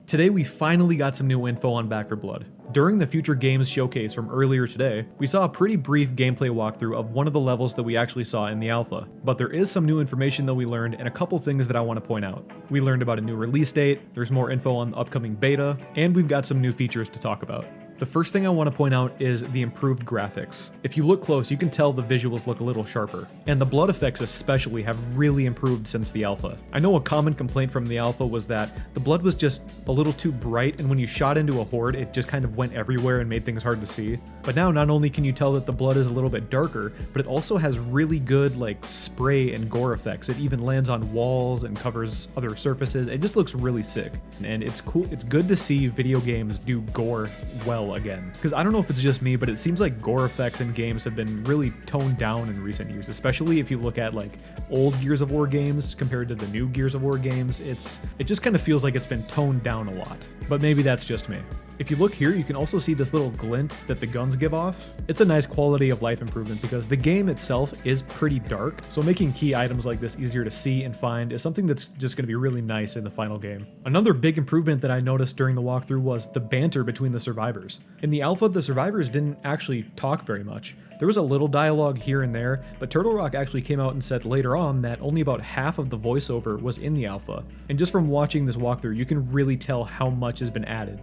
Today we finally got some new info on Back 4 Blood. During the Future Games showcase from earlier today, we saw a pretty brief gameplay walkthrough of one of the levels that we actually saw in the alpha, but there is some new information that we learned and a couple things that I want to point out. We learned about a new release date, there's more info on the upcoming beta, and we've got some new features to talk about. The first thing I want to point out is the improved graphics. If you look close, you can tell the visuals look a little sharper, and the blood effects especially have really improved since the alpha. I know a common complaint from the alpha was that the blood was just a little too bright, and when you shot into a horde, it just kind of went everywhere and made things hard to see. But now not only can you tell that the blood is a little bit darker, but it also has really good like spray and gore effects. It even lands on walls and covers other surfaces. It just looks really sick, and it's cool. It's good to see video games do gore well again, because I don't know if it's just me, but it seems like gore effects in games have been really toned down in recent years, especially if you look at like old Gears of War games compared to the new Gears of War games. It just kind of feels like it's been toned down a lot, but maybe that's just me. If you look here, you can also see this little glint that the guns give off. It's a nice quality of life improvement because the game itself is pretty dark, so making key items like this easier to see and find is something that's just going to be really nice in the final game. Another big improvement that I noticed during the walkthrough was the banter between the survivors. In the alpha, the survivors didn't actually talk very much. There was a little dialogue here and there, but Turtle Rock actually came out and said later on that only about half of the voiceover was in the alpha. And just from watching this walkthrough, you can really tell how much has been added.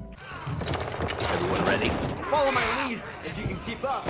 Everyone ready? Follow my lead if you can keep up.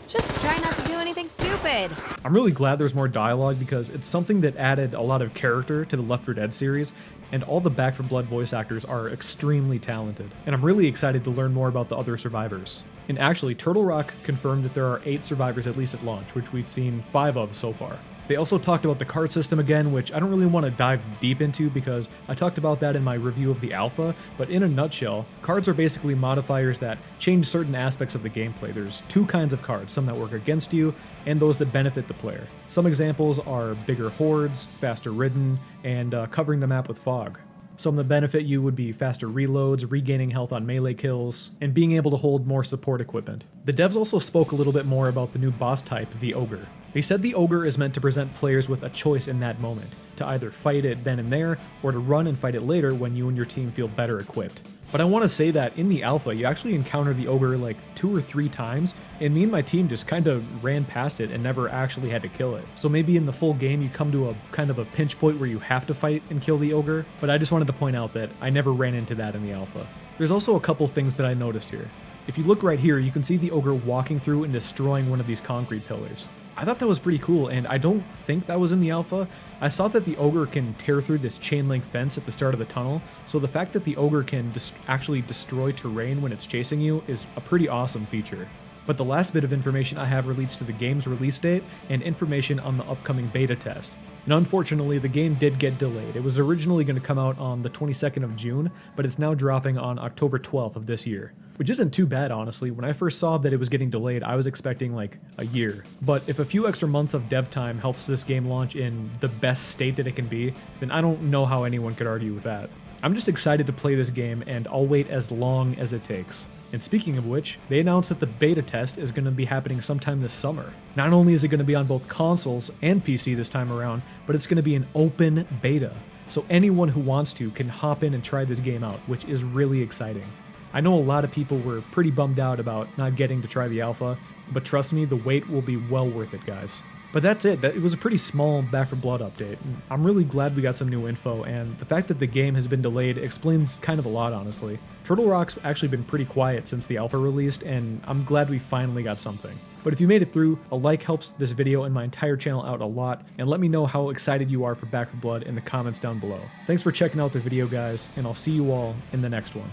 Just try not to do anything stupid. I'm really glad there's more dialogue because it's something that added a lot of character to the Left 4 Dead series, and all the Back 4 Blood voice actors are extremely talented. And I'm really excited to learn more about the other survivors. And actually, Turtle Rock confirmed that there are 8 survivors at least at launch, which we've seen 5 of so far. They also talked about the card system again, which I don't really want to dive deep into because I talked about that in my review of the alpha, but in a nutshell, cards are basically modifiers that change certain aspects of the gameplay. There's 2 kinds of cards, some that work against you and those that benefit the player. Some examples are bigger hordes, faster ridden, and covering the map with fog. Some that benefit you would be faster reloads, regaining health on melee kills, and being able to hold more support equipment. The devs also spoke a little bit more about the new boss type, the Ogre. They said the Ogre is meant to present players with a choice in that moment, to either fight it then and there, or to run and fight it later when you and your team feel better equipped. But I want to say that in the alpha, you actually encounter the Ogre like 2 or 3 times, and me and my team just kind of ran past it and never actually had to kill it. So maybe in the full game you come to a kind of a pinch point where you have to fight and kill the Ogre, but I just wanted to point out that I never ran into that in the alpha. There's also a couple things that I noticed here. If you look right here, you can see the Ogre walking through and destroying one of these concrete pillars. I thought that was pretty cool, and I don't think that was in the alpha. I saw that the Ogre can tear through this chain link fence at the start of the tunnel, so the fact that the Ogre can actually destroy terrain when it's chasing you is a pretty awesome feature. But the last bit of information I have relates to the game's release date and information on the upcoming beta test. And unfortunately, the game did get delayed. It was originally going to come out on the 22nd of June, but it's now dropping on October 12th of this year. Which isn't too bad, honestly. When I first saw that it was getting delayed, I was expecting like a year. But if a few extra months of dev time helps this game launch in the best state that it can be, then I don't know how anyone could argue with that. I'm just excited to play this game, and I'll wait as long as it takes. And speaking of which, they announced that the beta test is going to be happening sometime this summer. Not only is it going to be on both consoles and PC this time around, but it's going to be an open beta. So anyone who wants to can hop in and try this game out, which is really exciting. I know a lot of people were pretty bummed out about not getting to try the alpha, but trust me, the wait will be well worth it, guys. But that's it. It was a pretty small Back 4 Blood update. I'm really glad we got some new info, and the fact that the game has been delayed explains kind of a lot, honestly. Turtle Rock's actually been pretty quiet since the alpha released, and I'm glad we finally got something. But if you made it through, a like helps this video and my entire channel out a lot, and let me know how excited you are for Back 4 Blood in the comments down below. Thanks for checking out the video, guys, and I'll see you all in the next one.